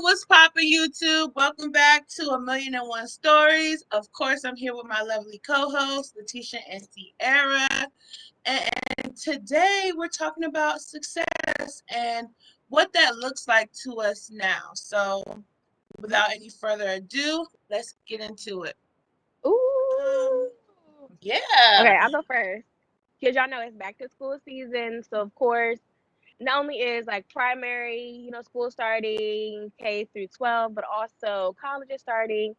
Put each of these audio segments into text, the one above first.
what's poppin' YouTube? Welcome back to A Million and One Stories. Of course, I'm here with my lovely co-hosts, Letitia and Sierra. And today we're talking about success and what that looks like to us now. So without any further ado, let's get into it. Ooh. Yeah. Okay, I'll go first. Because y'all know it's back to school season. So, of course, not only is like primary, school starting K through 12, but also college is starting.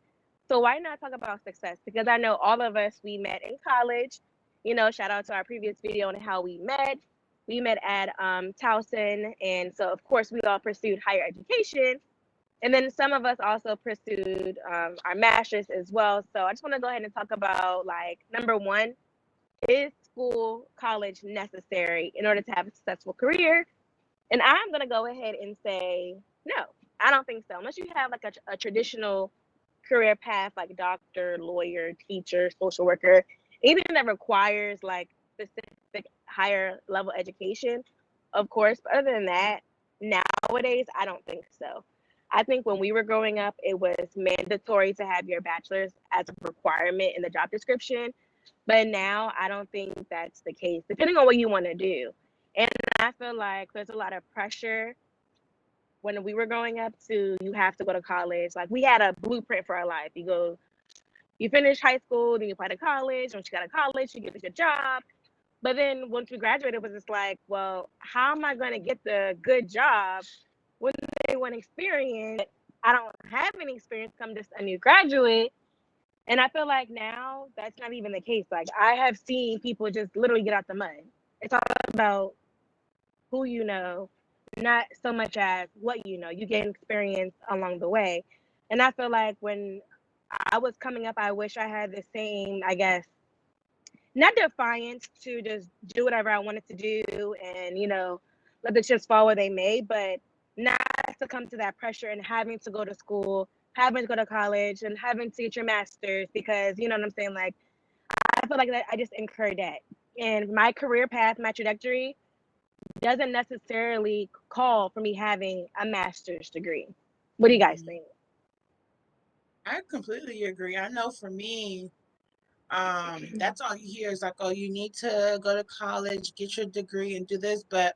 So, why not talk about success? Because I know all of us, we met in college. Shout out to our previous video on how we met. We met at Towson. And so, of course, we all pursued higher education. And then some of us also pursued our master's as well. So I just want to go ahead and talk about like number one, is school, college necessary in order to have a successful career? And I'm going to go ahead and say no, I don't think so. Unless you have like a traditional career path like doctor, lawyer, teacher, social worker, anything that requires like specific higher level education, of course. But other than that, nowadays, I don't think so. I think when we were growing up, it was mandatory to have your bachelor's as a requirement in the job description. But now I don't think that's the case, depending on what you want to do. And I feel like there's a lot of pressure when we were growing up to you have to go to college. Like we had a blueprint for our life. You finish high school, then you apply to college. Once you got to college, you get a good job. But then once we graduated, it was just like, well, how am I going to get the good job when they want experience? I don't have any experience. I'm just a new graduate. And I feel like now that's not even the case. Like I have seen people just literally get out the mud. It's all about who you know, not so much as what you know. You gain experience along the way. And I feel like when I was coming up, I wish I had the same, I guess, not defiance to just do whatever I wanted to do and, let the chips fall where they may, but not succumb to that pressure and having to go to school, having to go to college, and having to get your master's because, you know what I'm saying? Like, I feel like that I just incurred that. And my career path, my trajectory doesn't necessarily call for me having a master's degree. What do you guys think? I completely agree. I know for me, that's all you hear is like, oh, you need to go to college, get your degree and do this. But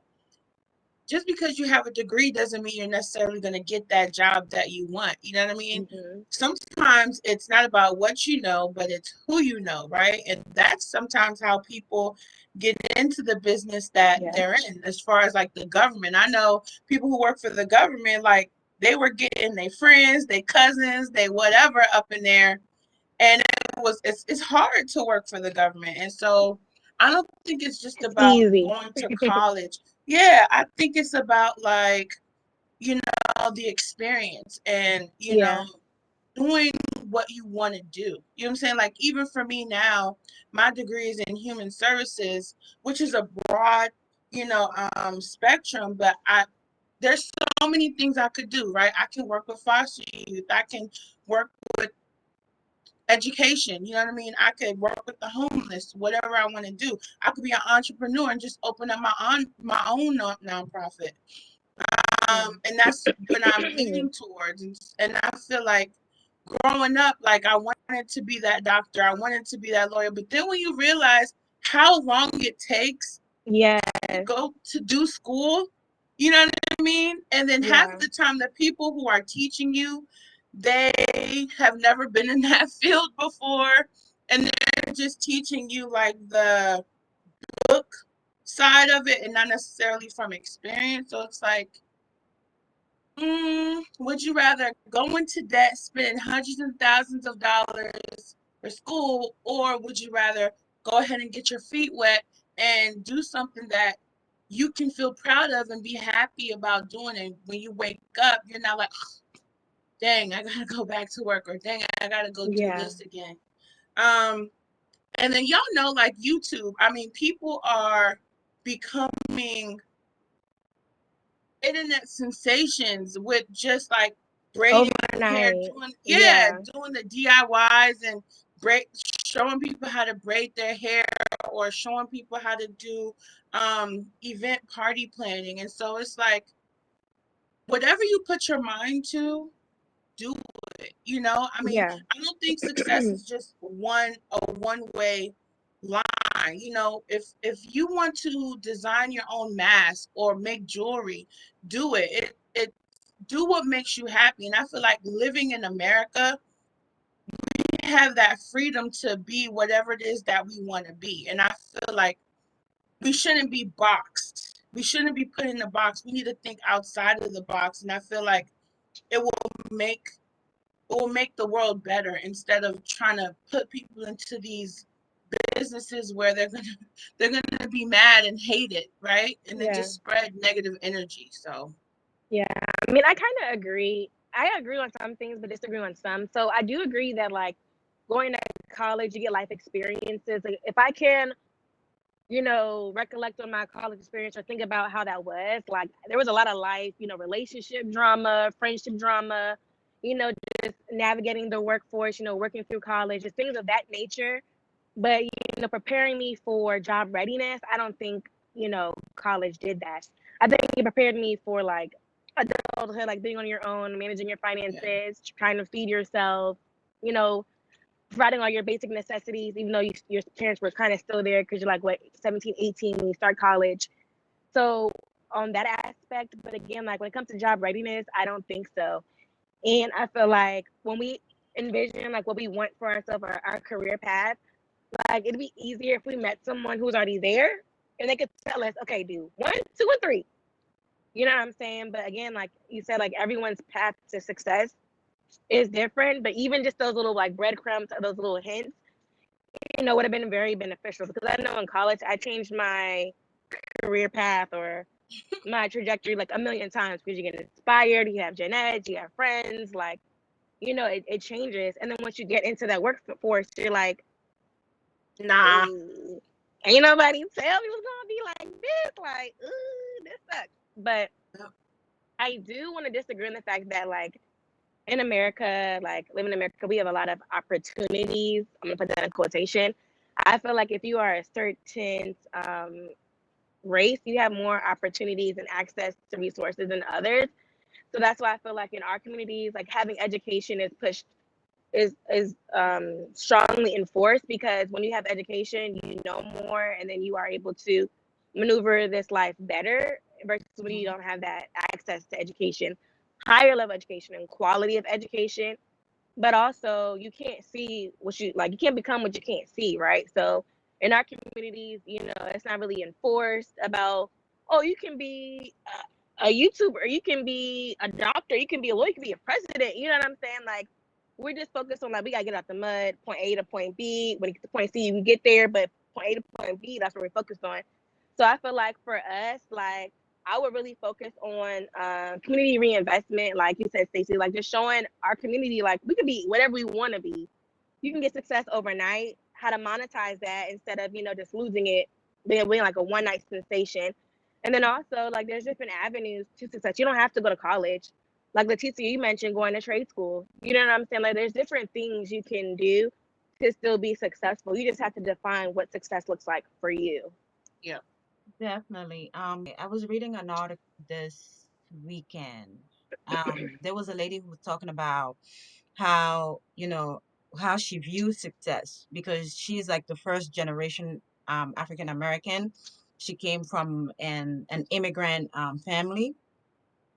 just because you have a degree doesn't mean you're necessarily going to get that job that you want. You know what I mean? Mm-hmm. Sometimes it's not about what you know, but it's who you know, right? And that's sometimes how people get into the business that Yeah. they're in. As far as like the government, I know people who work for the government, like they were getting their friends, their cousins, they whatever up in there, and it's hard to work for the government. And so I don't think it's just It's about easy. going to college. Yeah, I think it's about like, the experience and, Yeah. doing what you want to do. You know what I'm saying? Like even for me now, my degree is in human services, which is a broad, spectrum, but I there's so many things I could do, right? I can work with foster youth. I can work with education. You know what I mean? I could work with the homeless, whatever I want to do. I could be an entrepreneur and just open up my own nonprofit. And that's what I'm leaning towards. And I feel like growing up, like I wanted to be that doctor, I wanted to be that lawyer. But then when you realize how long it takes to Yes. go to do school, you know what I mean? And then half Yeah. the time, the people who are teaching you, they have never been in that field before. And they're just teaching you like the book side of it and not necessarily from experience. So it's like, would you rather go into debt, spend hundreds and thousands of dollars for school, or would you rather go ahead and get your feet wet and do something that you can feel proud of and be happy about doing? And when you wake up, you're not like, dang, I gotta go back to work, or dang, I gotta go do Yeah. this again. Um, and then y'all know, like YouTube, I mean, people are becoming internet sensations with just like braiding hair, Overnight. doing Yeah. doing the DIYs and braid, showing people how to braid their hair or showing people how to do event party planning. And so it's like whatever you put your mind to, do it. I mean, Yeah. I don't think success is just one way line. If you want to design your own mask or make jewelry, do it. It do what makes you happy. And I feel like living in America, we have that freedom to be whatever it is that we want to be. And I feel like we shouldn't be boxed. We shouldn't be put in a box. We need to think outside of the box. And I feel like it will make it will make the world better instead of trying to put people into these businesses where they're gonna be mad and hate it, right? And then Yeah. just spread negative energy. So Yeah. I mean, I kind of agree. I agree on some things, but disagree on some. So I do agree that like going to college, you get life experiences. Like, if I can, recollect on my college experience or think about how that was, like there was a lot of life, relationship drama, friendship drama, you know, just navigating the workforce, working through college, just things of that nature. But, preparing me for job readiness, I don't think, college did that. I think it prepared me for like adulthood, like being on your own, managing your yeah, finances, trying to feed yourself, you know, providing all your basic necessities, even though your parents were kind of still there because you're like, what, 17, 18 when you start college. So, on that aspect, but again, like when it comes to job readiness, I don't think so. And I feel like when we envision like what we want for ourselves, our career path, like it'd be easier if we met someone who's already there and they could tell us, okay, do one, two, and three. You know what I'm saying? But again, like you said, like everyone's path to success is different. But even just those little like breadcrumbs or those little hints, would have been very beneficial. Because I know in college I changed my career path or my trajectory like a million times because you get inspired, you have gen ed, you have friends, like, it changes. And then once you get into that workforce, you're like, nah, ooh, ain't nobody tell me it was gonna be like this. Like, ooh, this sucks. But I do want to disagree on the fact that like in America, like living in America, we have a lot of opportunities. I'm gonna put that in quotation. I feel like if you are a certain race, you have more opportunities and access to resources than others. So that's why I feel like in our communities, like having education is pushed is strongly enforced because when you have education, you know more, and then you are able to maneuver this life better versus when you mhm, don't have that access to education, higher level education and quality of education. But also, you can't see what you like. You can't become what you can't see, right? So in our communities, it's not really enforced about. Oh, you can be a YouTuber, you can be a doctor, you can be a lawyer, you can be a president. You know what I'm saying? Like we're just focused on like we gotta get out the mud, point A to point B. When you get to point C, you can get there, but point A to point B, that's what we're focused on. So I feel like for us, like I would really focus on community reinvestment, like you said, Stacey, like just showing our community like we can be whatever we want to be. You can get success overnight. How to monetize that instead of just losing it, being like a one night sensation. And then also like there's different avenues to success. You don't have to go to college. Like Leticia, you mentioned going to trade school. You know what I'm saying? Like there's different things you can do to still be successful. You just have to define what success looks like for you. yeah, Definitely. I was reading an article this weekend. There was a lady who was talking about how, how she views success because she's like the first generation African American. She came from an immigrant family,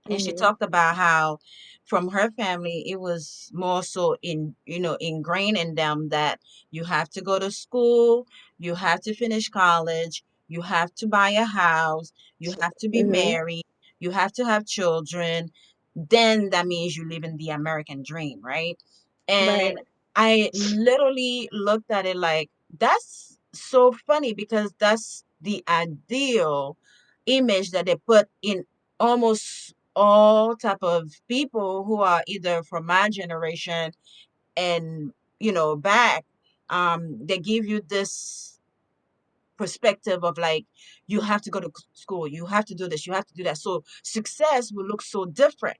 and she Hmm. talked about how from her family it was more so ingrained in them that you have to go to school, you have to finish college, you have to buy a house, you have to be Hmm. married, you have to have children, then that means you live in the American dream, right? And Right. I literally looked at it like that's so funny because that's the ideal image that they put in almost all type of people who are either from my generation and back. They give you this perspective of like you have to go to school, you have to do this, you have to do that, so success will look so different.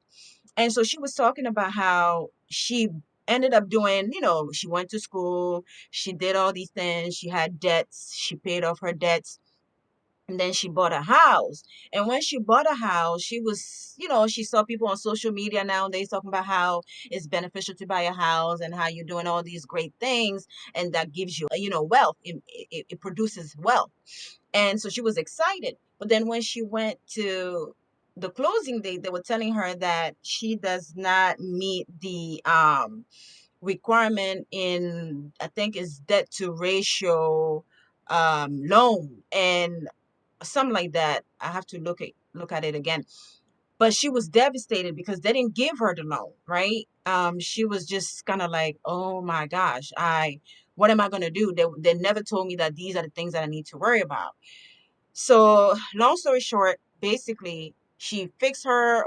And so she was talking about how she ended up doing, she went to school, she did all these things, she had debts, she paid off her debts, And then she bought a house. And when she bought a house, she was, she saw people on social media nowadays talking about how it's beneficial to buy a house and how you're doing all these great things. And that gives you, wealth. It produces wealth. And so she was excited. But then when she went to the closing date, they were telling her that she does not meet the requirement in, I think, is debt to ratio loan and something like that. I have to look at it again. But she was devastated because they didn't give her the loan, right? She was just kind of like, oh my gosh, what am I gonna do? They never told me that these are the things that I need to worry about. So long story short, basically she fixed her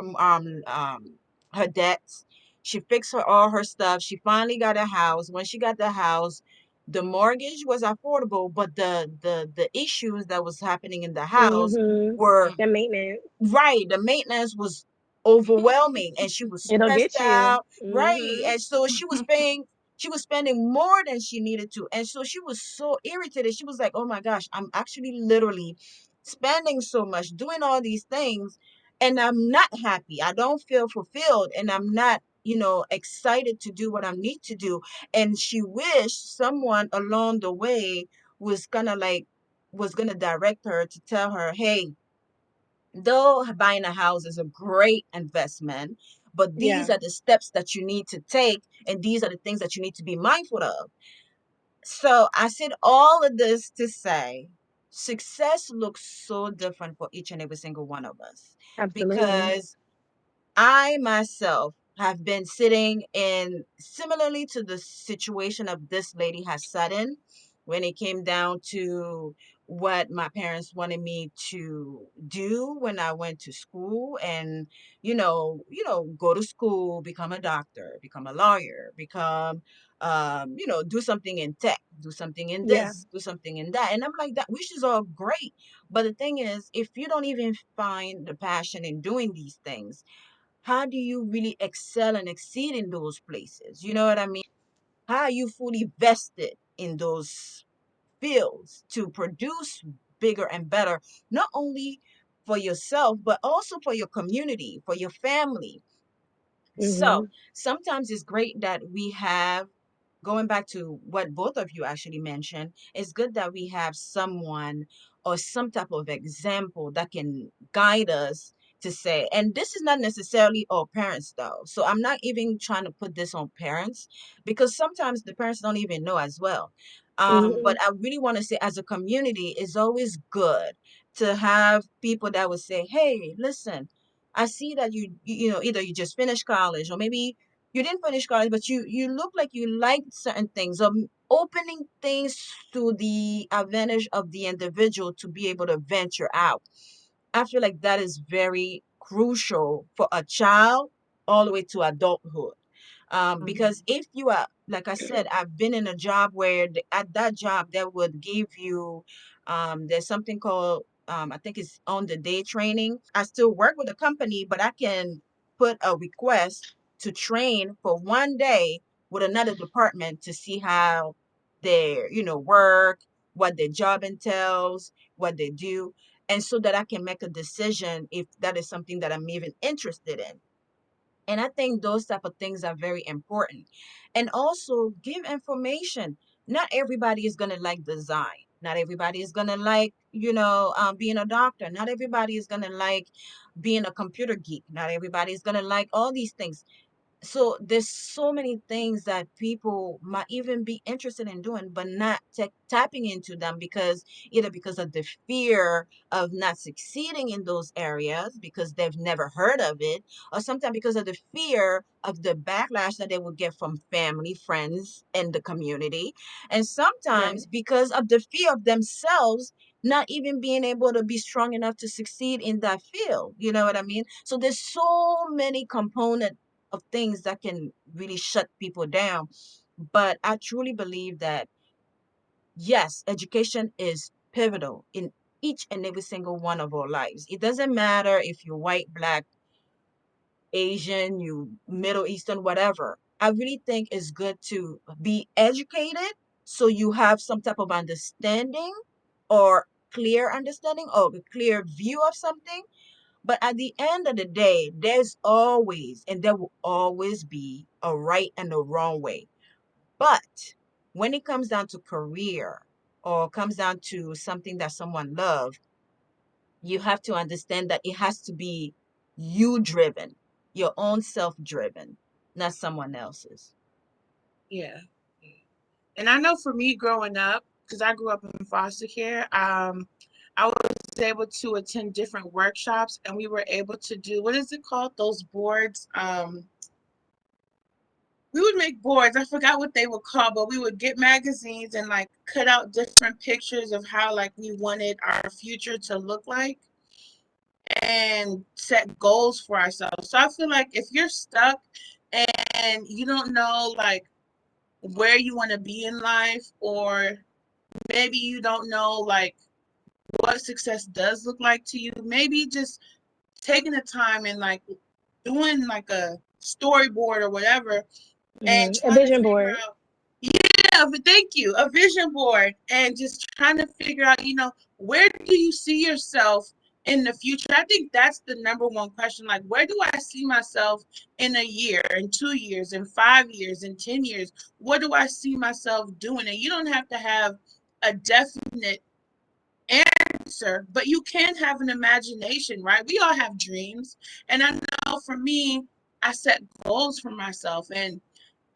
debts. She fixed all her stuff. She finally got a house. When she got the house, the mortgage was affordable, but the issues that was happening in the house Mhm. were The maintenance. right. The maintenance was overwhelming and she was It'll stressed get you. out. Right. Mhm. And so she was spending more than she needed to. And so she was so irritated. She was like, oh my gosh, I'm actually literally spending so much, doing all these things, and I'm not happy. I don't feel fulfilled and I'm not, excited to do what I need to do. And she wished someone along the way was kind of like, was going to direct her to tell her, hey, though buying a house is a great investment, but these Yeah. are the steps that you need to take, and these are the things that you need to be mindful of. So I said all of this to say success looks so different for each and every single one of us Absolutely. because I myself have been sitting in similarly to the situation of this lady has sat in when it came down to what my parents wanted me to do when I went to school and go to school, become a doctor, become a lawyer, become do something in tech, do something in Yeah. this, do something in that. And I'm like, that which is all great. But the thing is, if you don't even find the passion in doing these things, how do you really excel and exceed in those places? You know what I mean? How are you fully vested in those fields to produce bigger and better, not only for yourself, but also for your community, for your family? So Mhm. sometimes it's great that we have, going back to what both of you actually mentioned, it's good that we have someone or some type of example that can guide us to say, and this is not necessarily all parents though. So I'm not even trying to put this on parents because sometimes the parents don't even know as well. But Mhm. I really want to say, as a community, it's always good to have people that would say, hey, listen, I see that either you just finished college or maybe you didn't finish college, but you look like you like certain things, or opening things to the advantage of the individual to be able to venture out. I feel like that is very crucial for a child all the way to adulthood. Because if you are, like I said, I've been in a job where at that job that would give you, there's something called, I think it's on the day training. I still work with a company, but I can put a request to train for 1 day with another department to see how their, work, what their job entails, what they do, and so that I can make a decision if that is something that I'm even interested in. And I think those type of things are very important. And also give information. Not everybody is going to like design. Not everybody is going to like, being a doctor. Not everybody is going to like being a computer geek. Not everybody is going to like all these things. So there's so many things that people might even be interested in doing but not tapping into them, because either because of the fear of not succeeding in those areas because they've never heard of it, or sometimes because of the fear of the backlash that they would get from family, friends, and the community, and Right. sometimes because of the fear of themselves not even being able to be strong enough to succeed in that field. You know what I mean? So there's so many components of things that can really shut people down. But I truly believe that, yes, education is pivotal in each and every single one of our lives. It doesn't matter if you're white, black, Asian, you Middle Eastern, whatever. I really think it's good to be educated so you have some type of understanding or clear understanding or a clear view of something. But at the end of the day, there's always and there will always be a right and a wrong way. But when it comes down to career or comes down to something that someone loves, you have to understand that it has to be you driven, your own self driven, not someone else's. Yeah. And I know for me growing up, because I grew up in foster care, I was able to attend different workshops, and we were able to do, what is it called? Those boards. We would make boards. I forgot what they were called, but we would get magazines and like cut out different pictures of how like we wanted our future to look like and set goals for ourselves. So I feel like if you're stuck and you don't know like where you want to be in life, or maybe you don't know like what success does look like to you, maybe just taking the time and like doing like a storyboard or whatever and A trying to vision figure board. out, yeah, but thank you, a vision board, and just trying to figure out, where do you see yourself in the future? I think that's the number one question. Like, where do I see myself in a year, in 2 years, in 5 years, in 10 years? What do I see myself doing? And you don't have to have a definite answer, but you can have an imagination, right? We all have dreams. And I know for me, I set goals for myself, and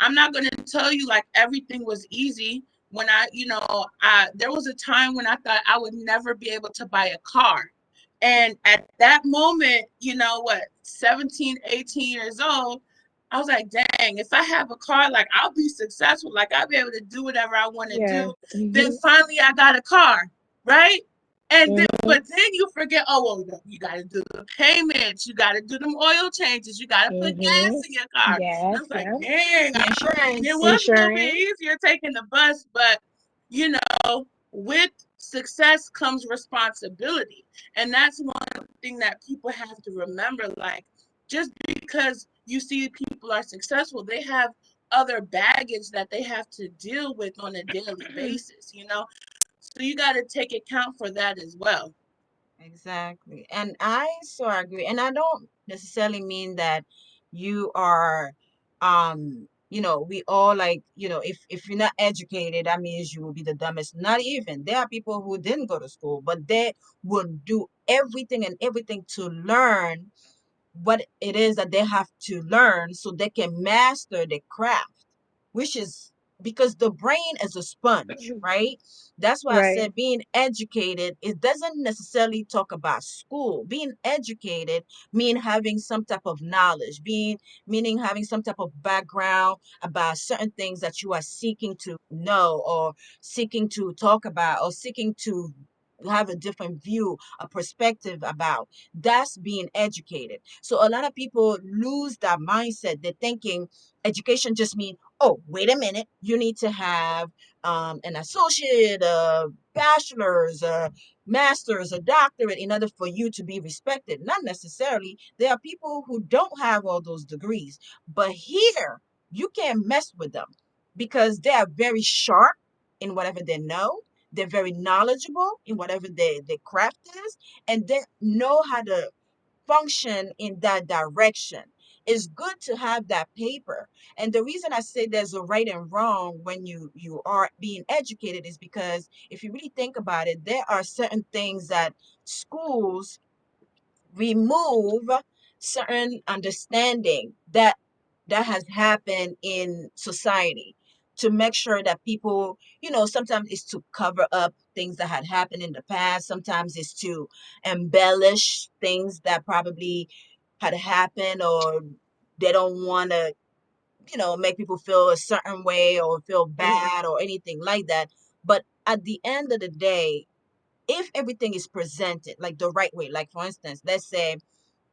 I'm not going to tell you like everything was easy. When there was a time when I thought I would never be able to buy a car. And at that moment, 17, 18 years old, I was like, dang, if I have a car, like I'll be successful. Like I'll be able to do whatever I want to Yeah. do. Then finally I got a car, right? And then, Mhm. but then you forget, oh, well, you got to do the payments. You got to do them oil changes. You got to put gas Mhm. in your car. I Yes. was like, Yeah. dang, and it Insurance. was a little bit Insurance. easier taking the bus, but you know, with success comes responsibility. And that's one thing that people have to remember. Like, just because you see people are successful, they have other baggage that they have to deal with on a daily basis. So you got to take account for that as well. Exactly. And I so agree. And I don't necessarily mean that you are we all like, if you're not educated, that means you will be the dumbest. Not even. There are people who didn't go to school, but they will do everything and everything to learn what it is that they have to learn so they can master the craft, which is because the brain is a sponge, right? That's why I Right. said being educated, it doesn't necessarily talk about school. Being educated mean having some type of knowledge, meaning having some type of background about certain things that you are seeking to know or seeking to talk about or seeking to have a different view, a perspective about. That's being educated. So a lot of people lose that mindset. They're thinking education just means, oh, wait a minute, you need to have an associate, a bachelor's, a master's, a doctorate in order for you to be respected. Not necessarily. There are people who don't have all those degrees, but here you can't mess with them because they are very sharp in whatever they know. They're very knowledgeable in whatever their craft is, and they know how to function in that direction. It's good to have that paper. And the reason I say there's a right and wrong when you are being educated is because if you really think about it, there are certain things that schools remove, certain understanding that has happened in society to make sure that people, sometimes it's to cover up things that had happened in the past, sometimes it's to embellish things that probably had happened, or they don't want to, make people feel a certain way or feel bad or anything like that. But at the end of the day, if everything is presented like the right way, like for instance, let's say,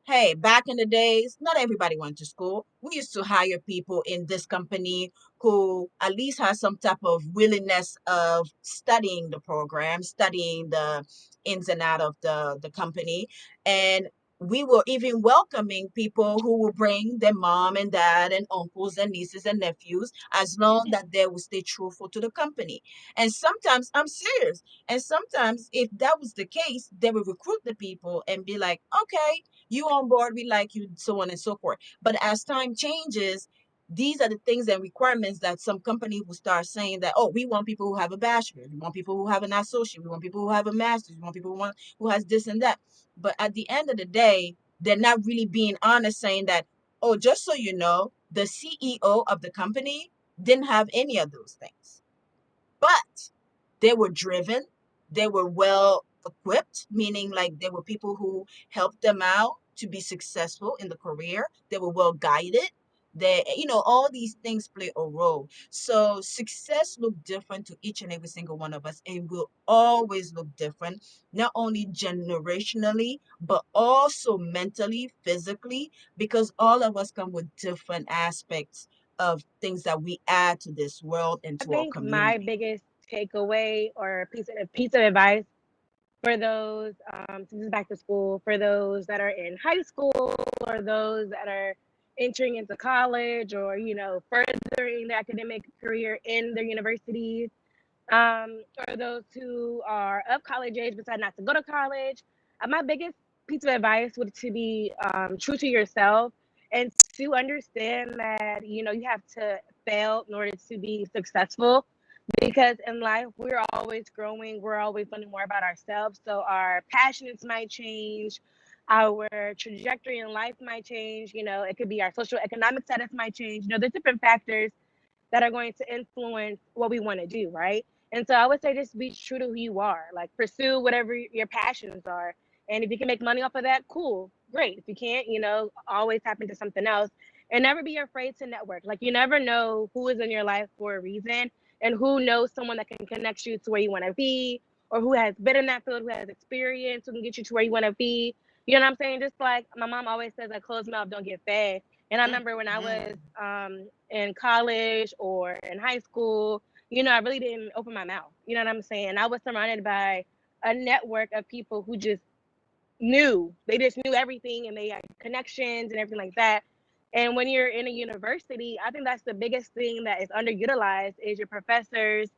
hey, back in the days, not everybody went to school. We used to hire people in this company who at least has some type of willingness of studying the program, studying the ins and out of the company. And we were even welcoming people who will bring their mom and dad and uncles and nieces and nephews, as long that they will stay truthful to the company. And sometimes, I'm serious, and sometimes if that was the case, they would recruit the people and be like, okay, you on board, we like you, so on and so forth. But as time changes, these are the things and requirements that some company will start saying that, oh, we want people who have a bachelor, we want people who have an associate, we want people who have a master's, we want people who has this and that. But at the end of the day, they're not really being honest, saying that, oh, just so you know, the CEO of the company didn't have any of those things. But they were driven, they were well equipped, meaning like there were people who helped them out to be successful in the career. They were well guided. They, all these things play a role. So success look different to each and every single one of us. It will always look different, not only generationally, but also mentally, physically, because all of us come with different aspects of things that we add to this world and I to our think my community. biggest takeaway or piece of advice for those, since it's back to school, for those that are in high school or those that are entering into college or, furthering their academic career in their universities, or those who are of college age decide not to go to college. My biggest piece of advice would to be true to yourself and to understand that you have to fail in order to be successful. Because in life we're always growing, we're always learning more about ourselves. So our passions might change, our trajectory in life might change. It could be our social economic status might change. There's different factors that are going to influence what we want to do, right? And so I would say just be true to who you are. Like pursue whatever your passions are. And if you can make money off of that, cool, great. If you can't, always tap into something else. And never be afraid to network. Like you never know who is in your life for a reason and who knows someone that can connect you to where you want to be, or who has been in that field, who has experience, who can get you to where you want to be. You know what I'm saying? Just like my mom always says, like closed mouth don't get fed. And I remember when I was Mhm. in college or in high school, I really didn't open my mouth. You know what I'm saying? I was surrounded by a network of people who just knew. They just knew everything and they had connections and everything like that. And when you're in a university, I think that's the biggest thing that is underutilized is your professors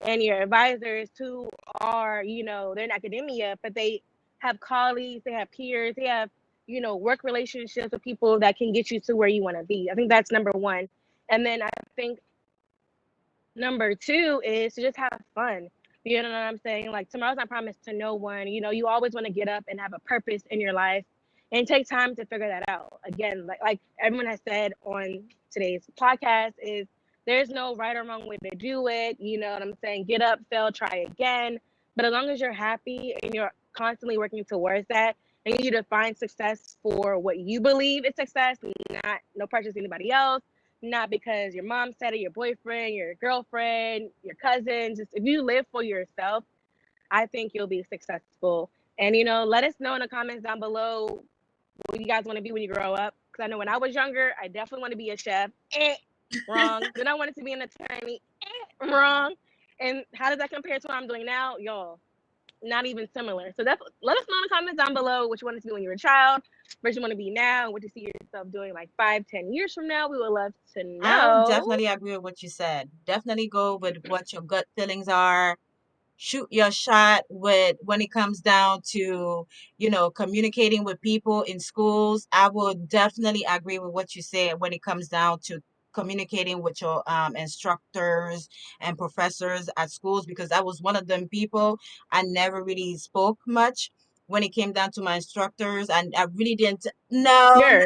and your advisors who are, they're in academia, but they have colleagues, they have peers, they have, work relationships with people that can get you to where you want to be. I think that's number one. And then I think number two is to just have fun. You know what I'm saying? Like tomorrow's not promised to no one. You always want to get up and have a purpose in your life and take time to figure that out. Again, like everyone has said on today's podcast, is there's no right or wrong way to do it. You know what I'm saying? Get up, fail, try again. But as long as you're happy and you're constantly working towards that, and you define success for what you believe is success, not no pressure to anybody else, not because your mom said it, your boyfriend, your girlfriend, your cousins. Just if you live for yourself, I think you'll be successful. And let us know in the comments down below what you guys want to be when you grow up. Because I know when I was younger, I definitely want to be a chef. Wrong. Then I wanted to be an attorney. Wrong. And how does that compare to what I'm doing now, y'all? Not even similar. So that's let us know in the comments down below what you wanted to be when you were a child, what you want to be now, and what you see yourself doing like 5, 10 years from now. We would love to I would know. definitely agree with what you said. Definitely go with what your gut feelings are. Shoot your shot with when it comes down to, communicating with people in schools. I would definitely agree with what you said when it comes down to communicating with your instructors and professors at schools, because I was one of them people. I never really spoke much when it came down to my instructors, and I really didn't. No, Sure.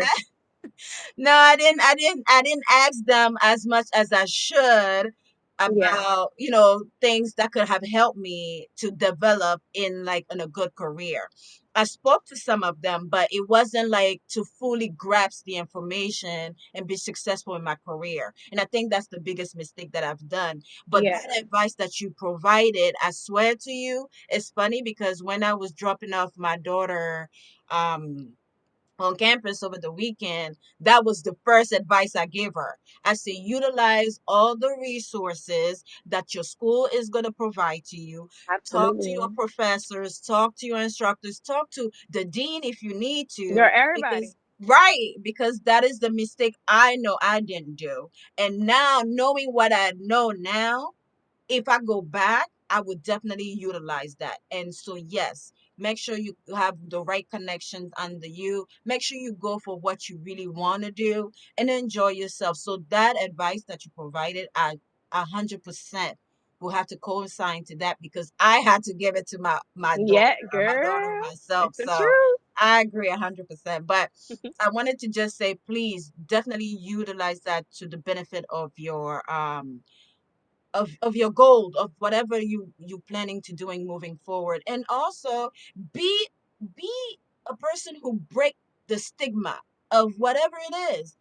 no, I didn't ask them as much as I should Yeah. about, things that could have helped me to develop in a good career. I spoke to some of them, but it wasn't like to fully grasp the information and be successful in my career. And I think that's the biggest mistake that I've done. But Yeah. that advice that you provided, I swear to you, it's funny because when I was dropping off my daughter, um on campus over the weekend, that was the first advice I gave her. I said, utilize all the resources that your school is going to provide to you. Talk to your Absolutely. professors, talk to your instructors, talk to the dean if you need Girl, to, everybody. because right, because that is the mistake I know I didn't do. And now, knowing what I know now, if I go back, I would definitely utilize that. And so, yes, make sure you have the right connections under you. Make sure you go for what you really want to do and enjoy yourself. So, that advice that you provided, I 100% will have to co-sign to that because I had to give it to Yeah, my daughter girl. myself. It's the So, truth. I agree 100%. But I wanted to just say, please definitely utilize that to the benefit of your goal of whatever you planning to doing moving forward, and also be be a person who break the stigma of whatever it is.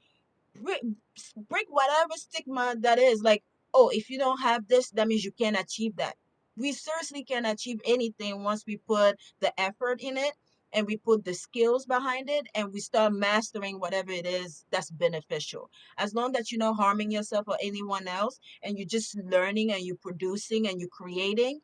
Break whatever stigma that is, like, oh, if you don't have this, that means you can't achieve that. We seriously can achieve anything once we put the effort in it, and we put the skills behind it, and we start mastering whatever it is that's beneficial. As long that you're not harming yourself or anyone else, and you're just learning and you're producing and you're creating,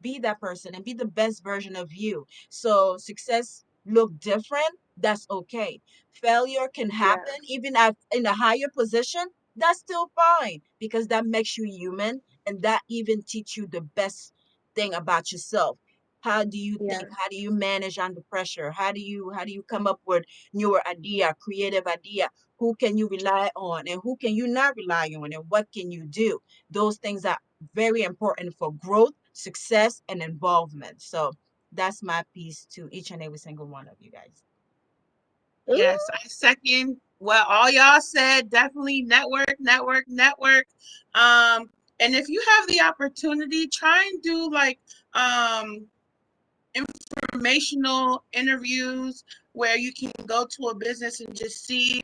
be that person and be the best version of you. So success look different, that's okay. Failure can Yeah. happen even at in a higher position, that's still fine because that makes you human, and that even teach you the best thing about yourself. How do you think? Yeah. How do you manage under pressure? How do you come up with newer idea, creative idea? Who can you rely on and who can you not rely on, and what can you do? Those things are very important for growth, success, and involvement. So that's my piece to each and every single one of you guys. Yes, I second what all y'all said. Definitely network, network, network. And if you have the opportunity, try and do like um informational interviews where you can go to a business and just see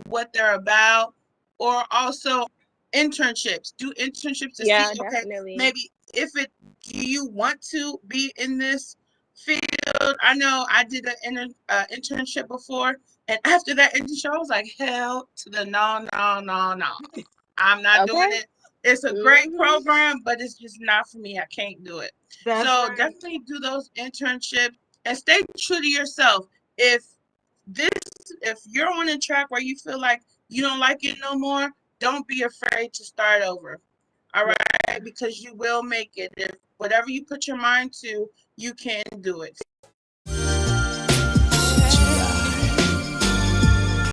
what they're about, or also internships. Do internships to see, Yeah, okay, definitely. maybe if it do you want to be in this field? I know I did an internship before, and after that internship, I was like, hell to the no, no, no, no. I'm not doing Okay. it. It's a great Mhm. program, but it's just not for me. I can't do it. That's So right. definitely do those internships and stay true to yourself. If this, if you're on a track where you feel like you don't like it no more, don't be afraid to start over. All Yeah. right, because you will make it. If whatever you put your mind to, you can do it.